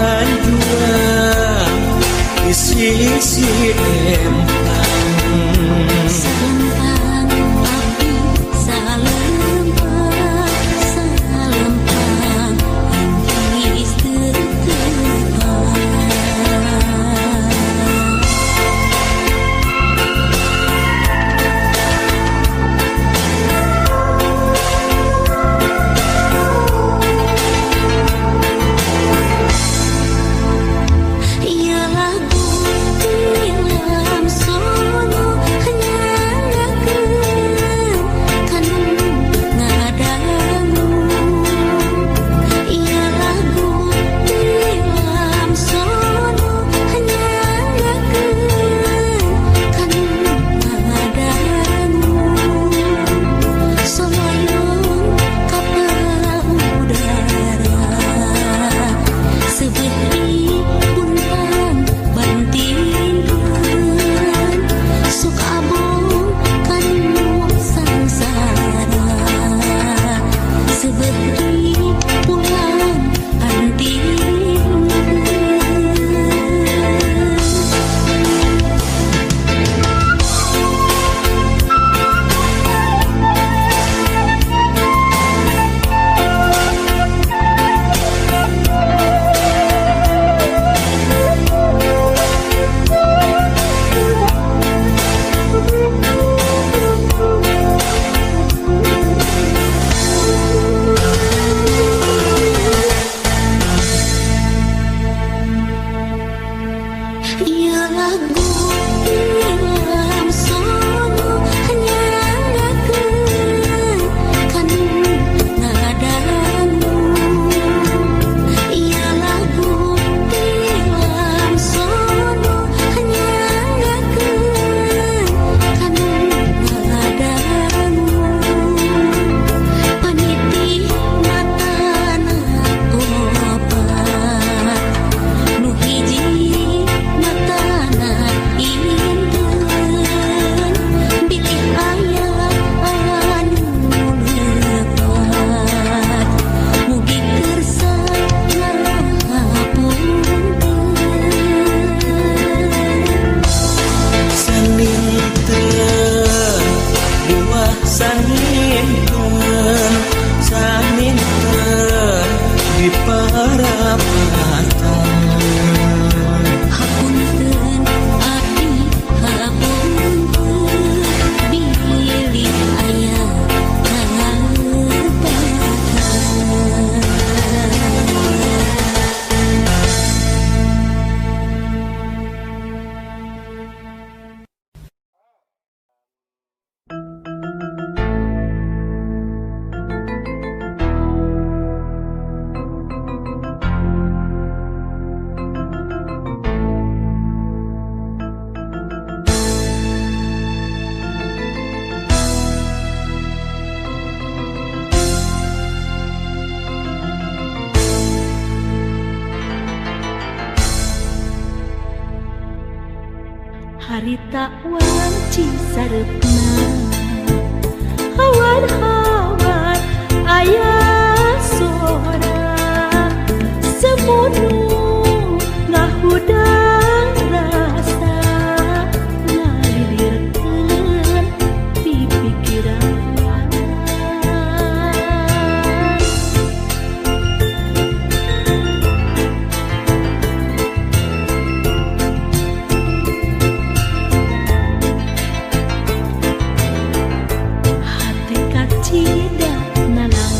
Hanjuang di sisi empang Salempang api salempang salempang hingis tertebang Harita wanci sarepna hawan-hawan aya sora semunu ngahudang rasa ngalilirkeun pipikiran tidak nalang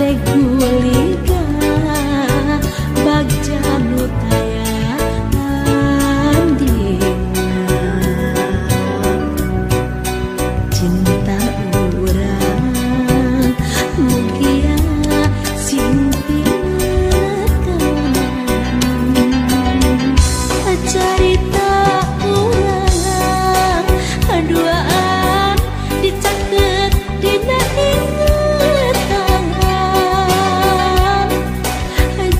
teh guliga bagja nu tayangan dina cinta urang mugia simpiatan carita urang duaan dicaket dina ingatan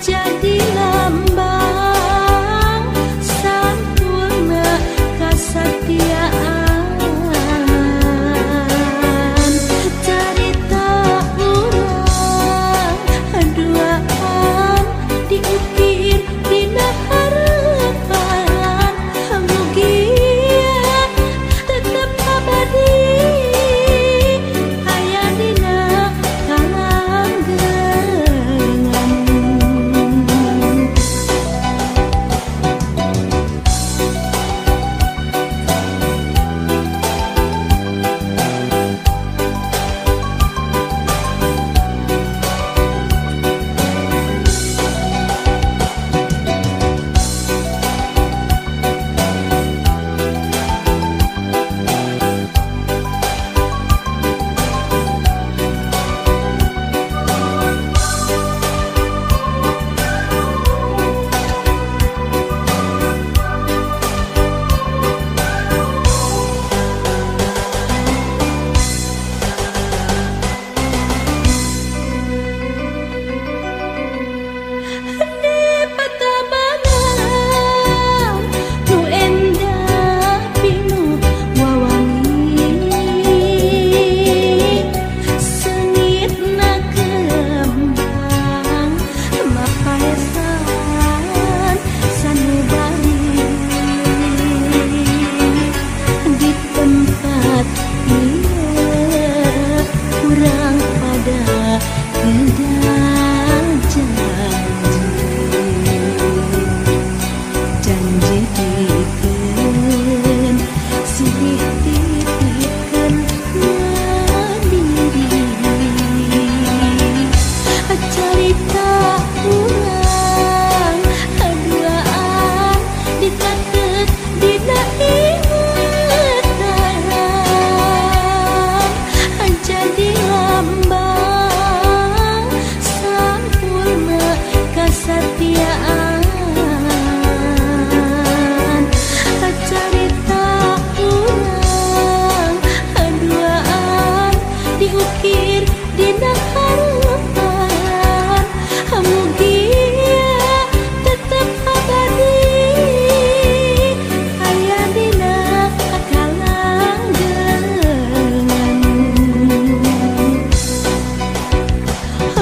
jadi lambang sampurna kasatiaan carita urang duaan diukir dina harapan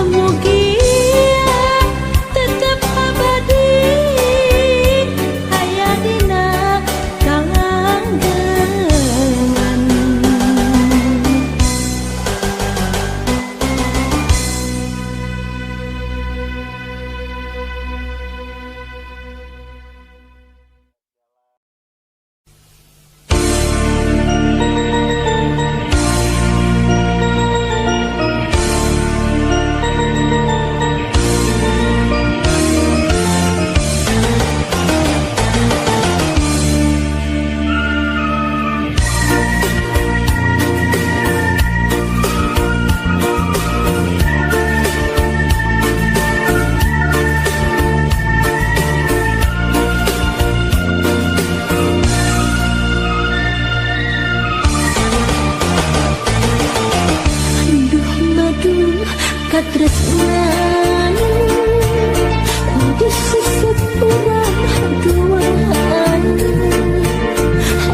mugia tetep abadi aya dina kalanggengan. Katresnan disisip urang duaan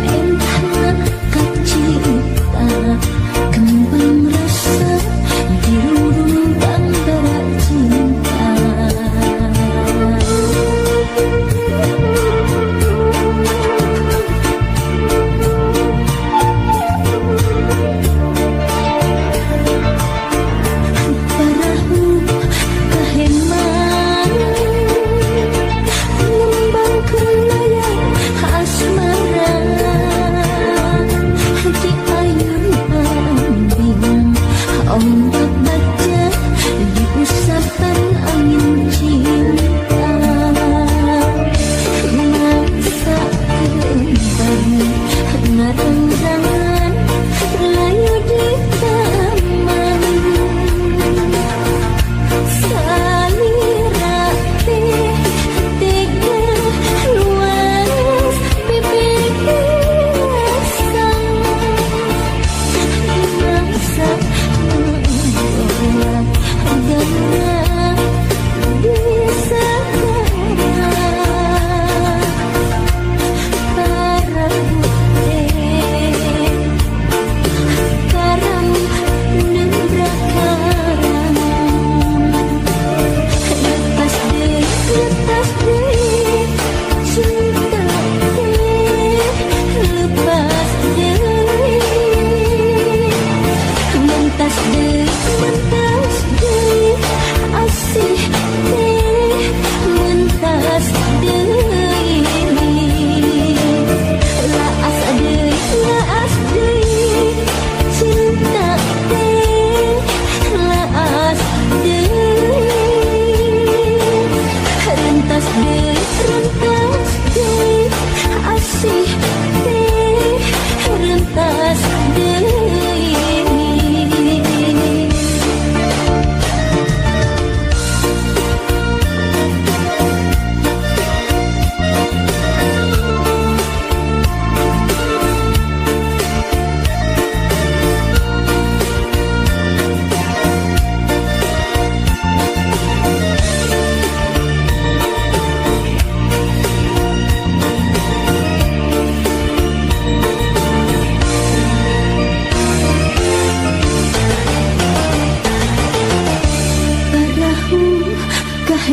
entah kacinta kembang rasa dirurung bandara cinta perahu kaheman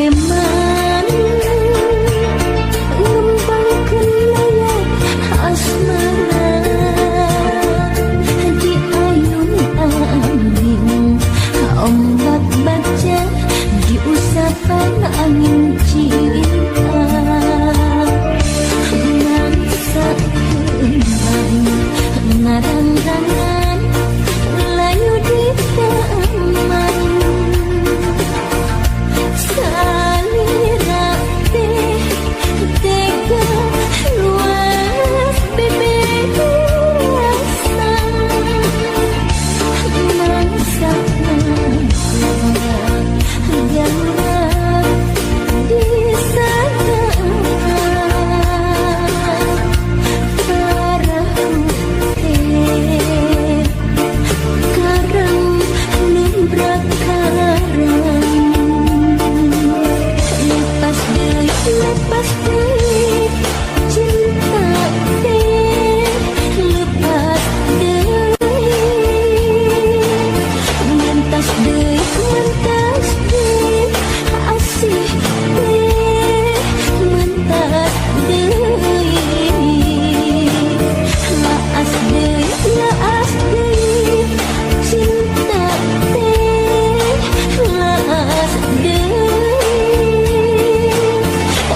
keman ngembangkan layar asmara di ayun angin, ombak baca di usapan angin cinta. Mangsa kembang ngarang-rangan layu di taman, salira teh tega luas bebesan. Mangsa kembang gambar di sana, perahu teh karang nembrak karang. Lepas deui cinta teh, lepas deui mentas deui asih teh, mentas deui laas deui cinta teh, laas deui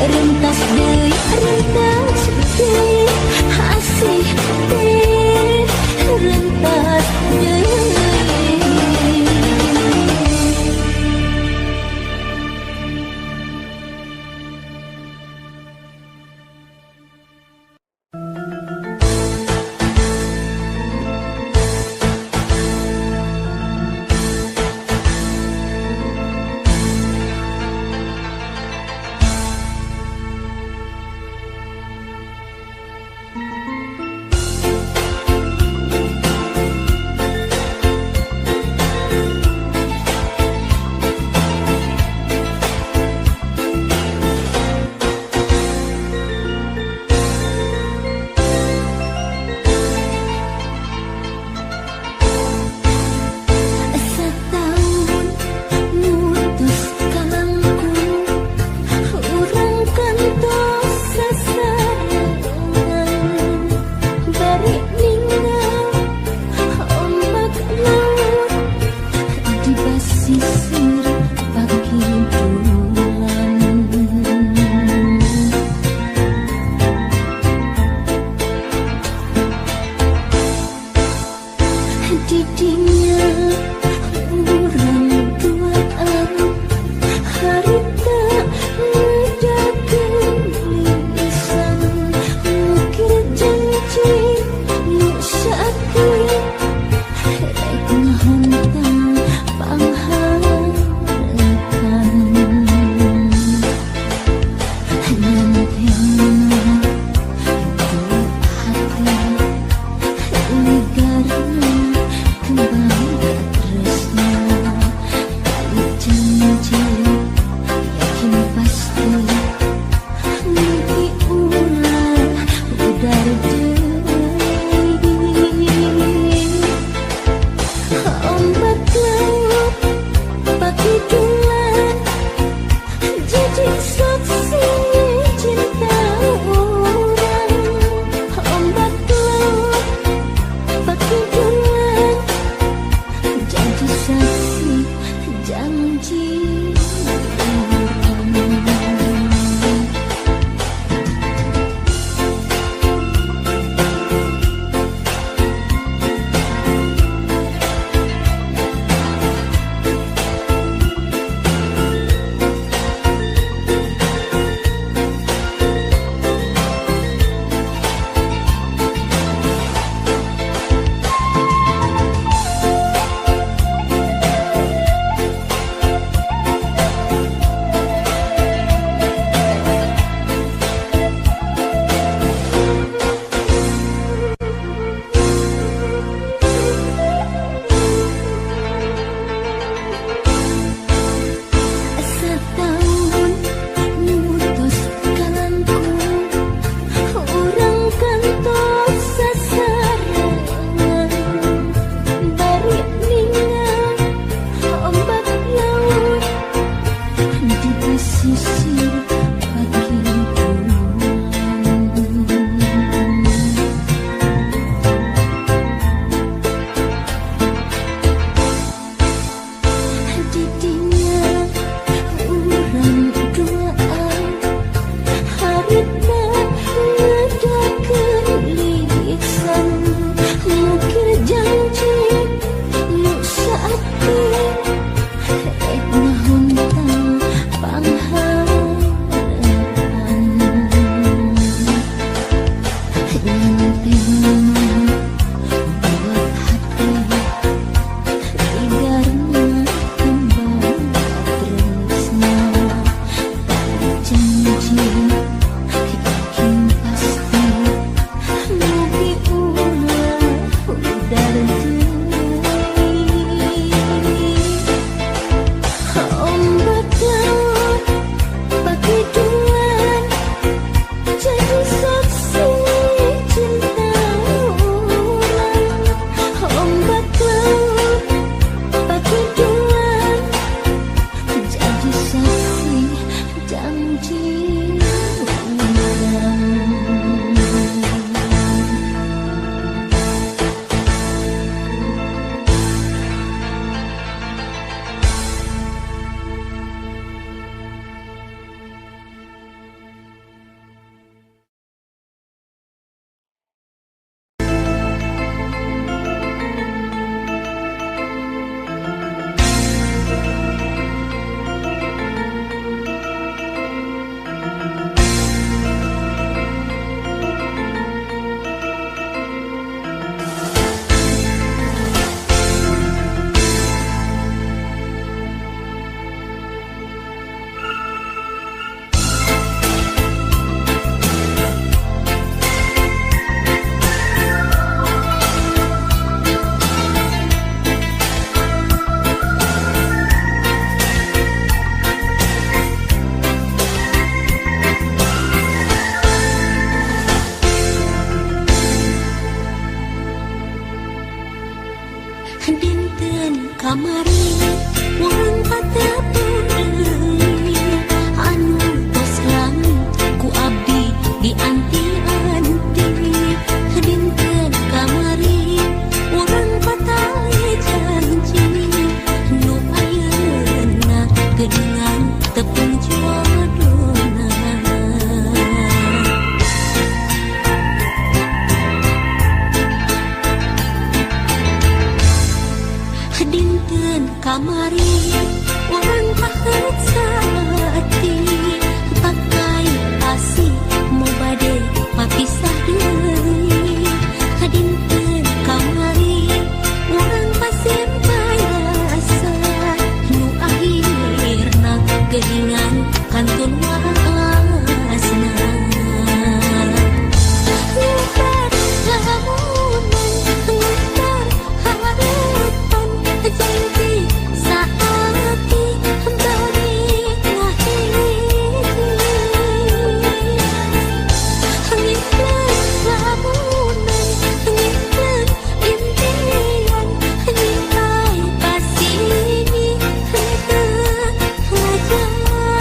rentas deui asih teh, rentas deui. Setahun mutus kalangku, urang kantos sasarangan, bari ninggal ombak laut di basisir pagi bulan. Didinya urang duaan, harita ngedakeun lisan, ngukir janji nu sakit rek ngahontang pangharepan. Nyantena itu hati ligarna kembang tresna, balik janji yakin pasti mimpi ulah udar deui. Ombak laut pake dulan jadi saksi cinta orang. Ombak laut pake dulan jadi saksi janji orang. dengan kantun wasna Nyebar lamunan, nyebar harapan, janji saati balik ngahiji. Nyebar lamunan, nyebar impian, nyimpai pasini henteu ngajak.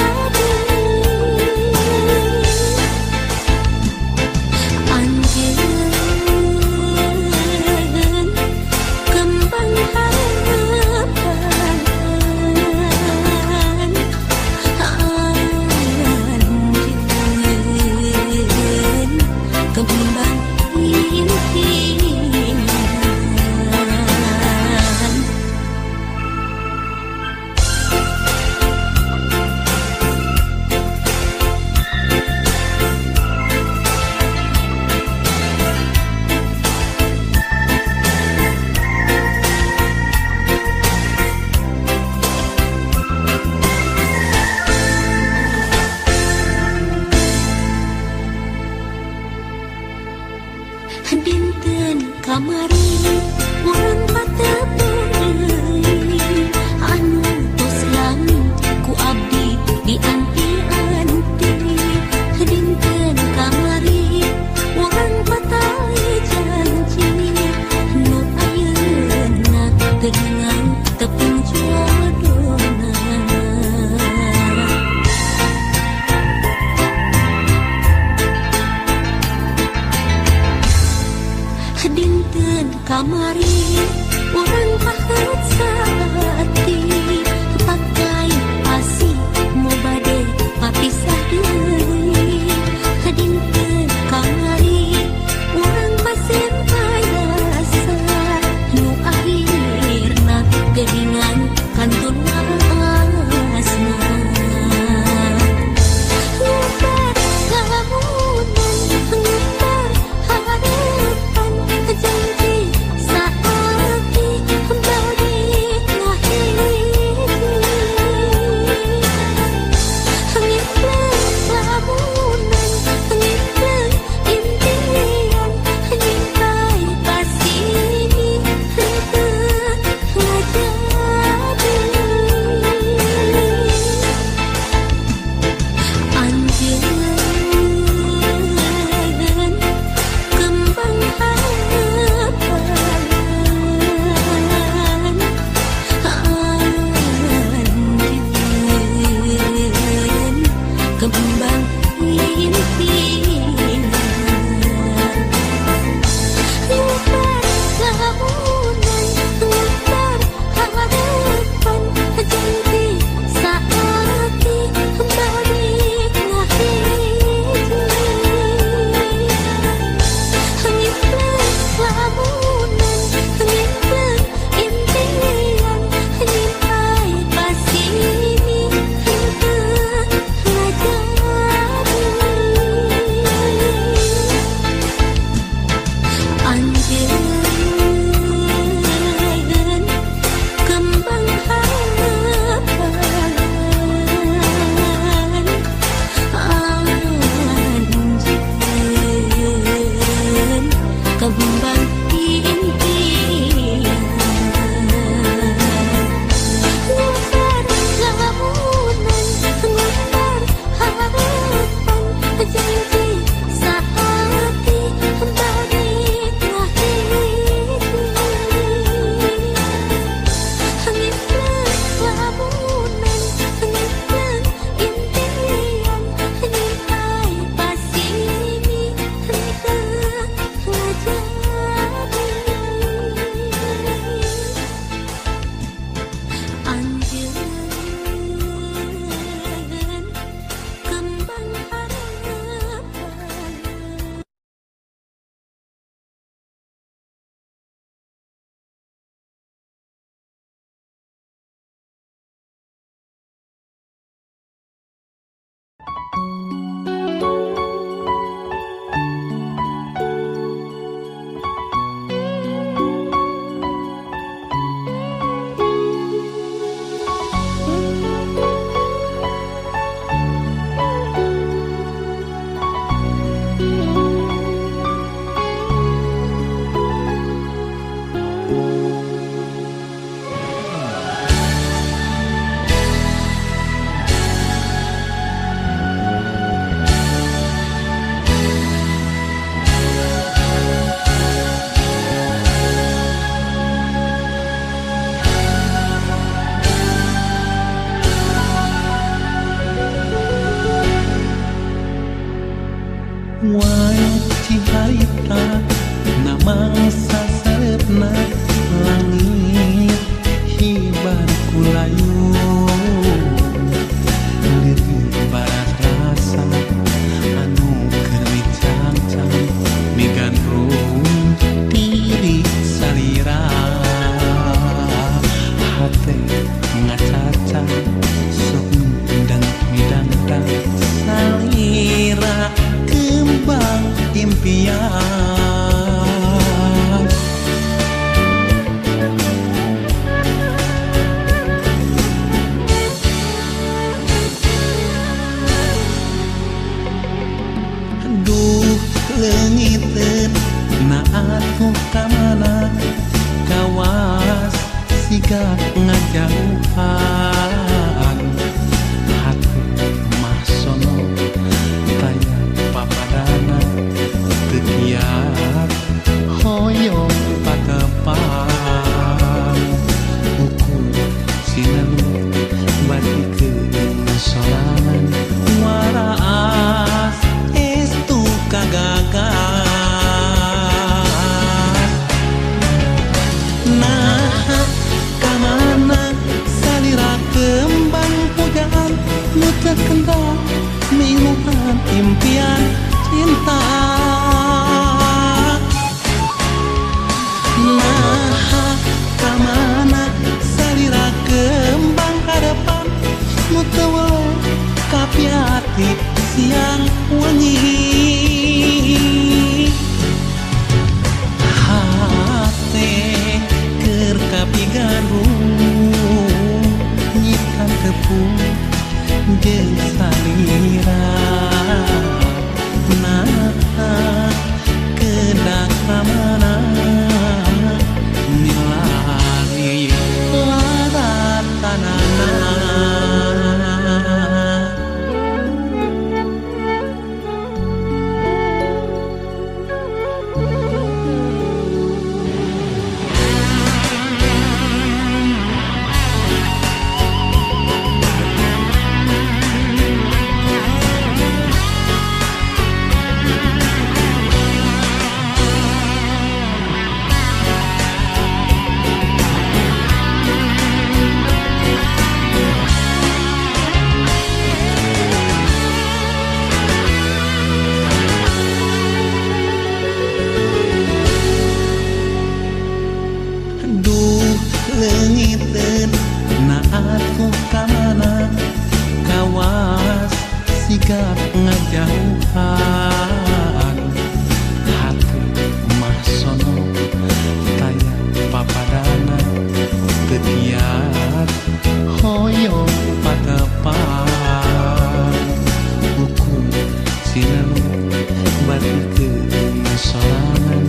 siga ngajauhan hati mah sono tanya papadana tekiat hoyong patepan ukur sinalu bagi ke sorangan waraas estu kagagas nah kamana salira kembang pujaan nu terkendal minuman impian cinta nah kamana salira kembang hadapan nu teu kapiati siang wengi hate keur kapigarung nyikan tepung jeung salira nah kedak kamana milari laratanana leungiteun naat ku kamana kawas sigap ngajauhan hati mah sono taya papadana tekiat hoyong patepan hukum sinalu batu keun sorangan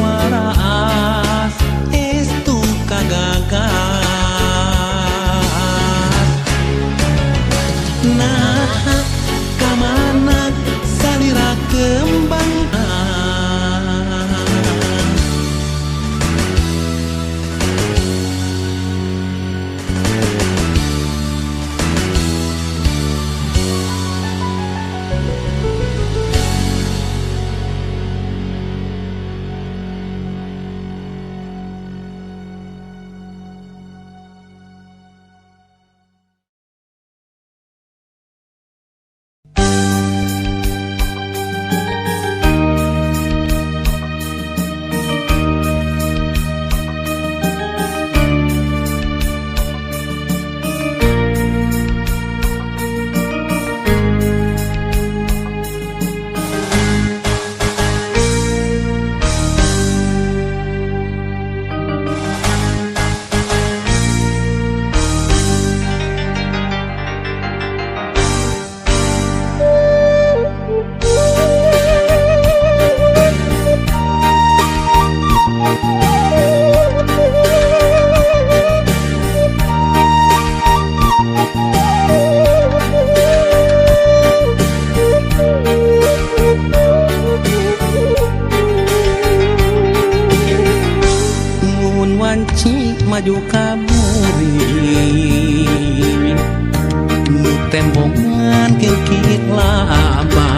waraas estu kagagas nah kamana salira kembang maju kamuri nu tembongan kikit laban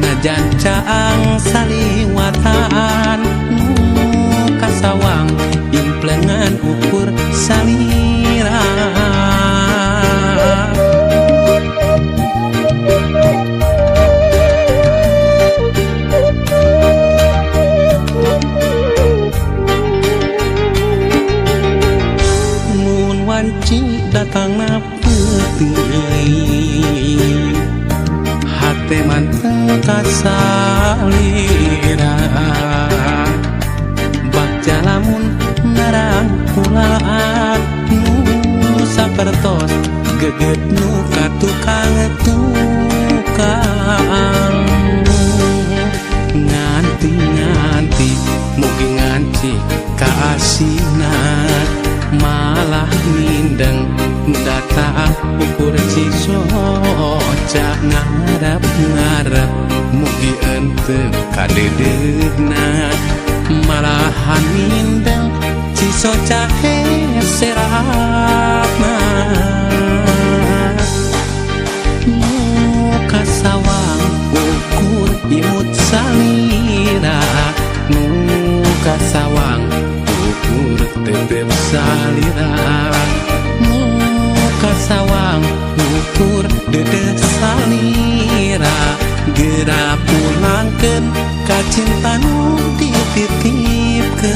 najan caang saliwatan nu kasawang implengan ukur salira datang na putih hati mantap salira bak jalamun narang pulaan nu sapertos geget nu katukang nganti mugi nganti kaasih datang ukur cisoca ngarap-ngarap mugi ente kadedegna malahan mindeng cisoca serapna muka sawang ukur imut salira muka sawang ukur tetep salira muka sawang ukur dedeh salira geura pulangkeun ka cinta nu dititipkeun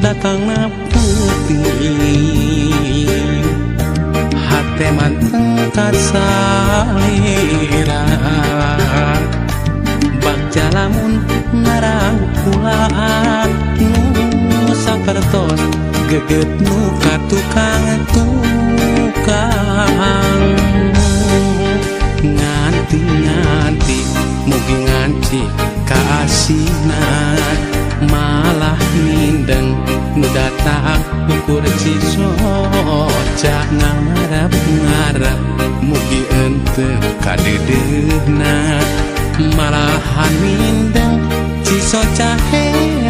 datang peuting hate manteng kasalira bagja lamun narangkulaan nu sapertos geget nu katukang nganti mugi nganci kaasina malah mindeng nu datang ukur cisoca ngarap-ngarap mugi ente kadedegna malahan mindeng cisoca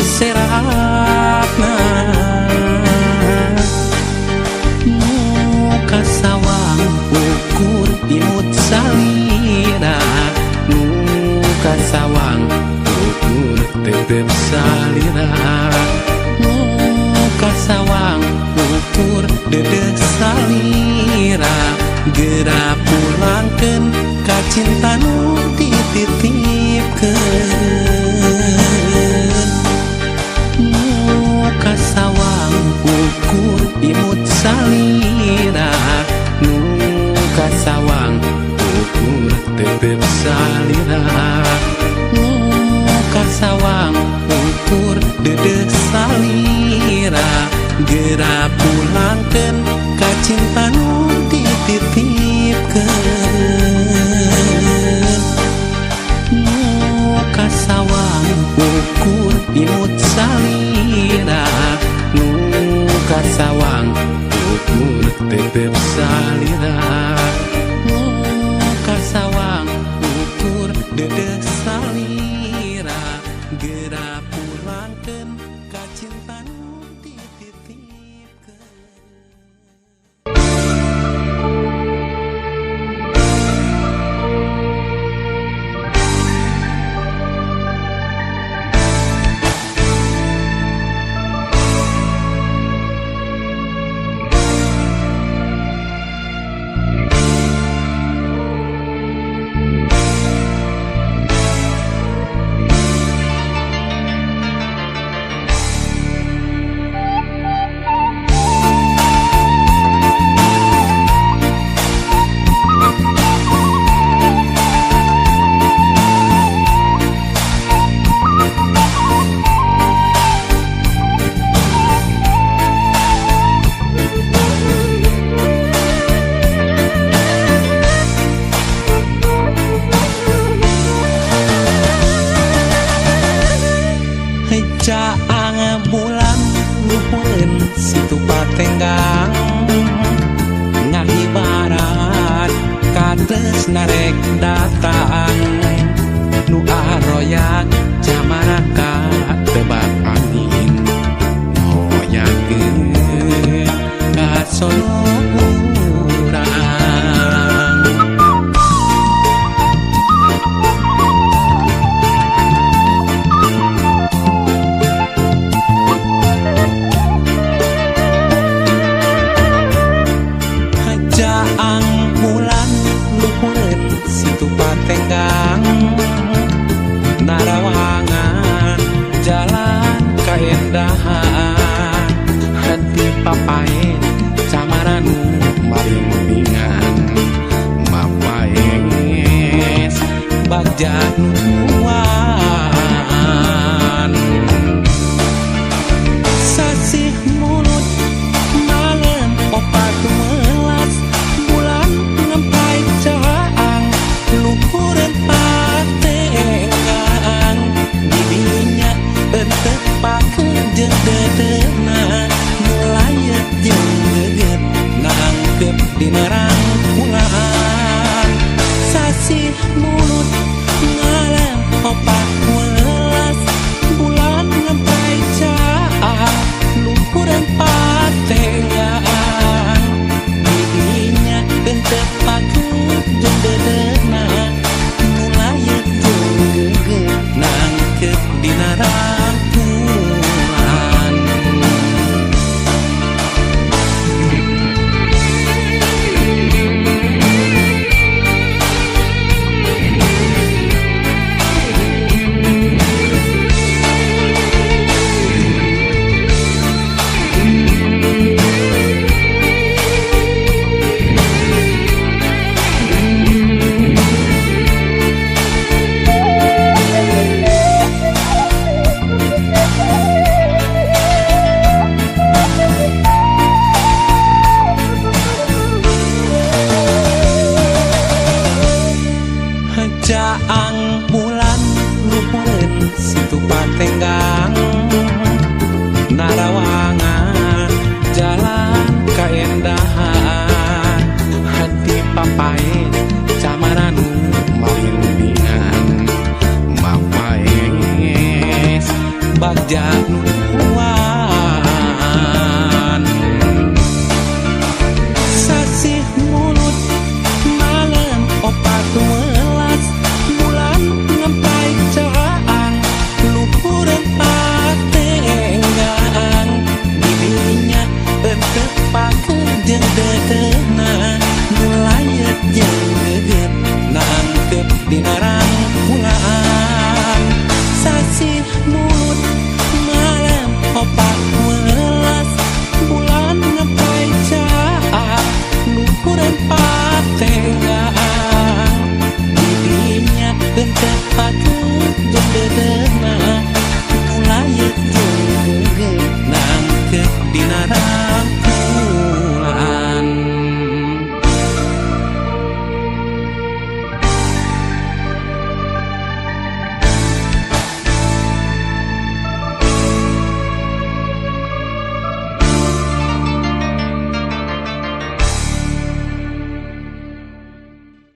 serapna muka sawang ukur imut salira muka sawang ukur tetep salira muka sawang ukur dedeh salira geura pulangkeun ka cinta nu dititipkeun muka sawang ukur imut salira muka sawang ukur tetep salira muka sawang ukur dedeh salira geura pulangkeun ka cinta nu dititipkeun muka sawang ukur imut salira muka sawang ukur tetep salira muka sawang ukur dedeh salira geura pulangkeun ka cinta nu dititipkeun. Caang bulan luhurun situ patenggang ngahibarat kates narek datang nu aroyak jamaraka tebak angin hoyakeun kasorang nuan sasih mulut malam 14 bulan ngempai caang luhureun patengang didinya teu pakeun jeung dedeuna mulai jeung geget nangkep dina rangkulan sasih mulut ngalam 14 bulan ngempai caang luhureun patengang didinya teu pakeun jeung dedeuna mulai jeung geget nangkep dina rangkulan caang bulan luhureun situ patenggang narawangan jalan kaendahan hati papae camaranu marindinan mapaes bagja nuan sasih mulut malam 14 bulan ngempai caang luhureun patenggang didinya teu pakeun jeung dedeuna mulai jeung geget nangkep dina rangkulan sasih mulut malam 14 bulan ngempai caang luhureun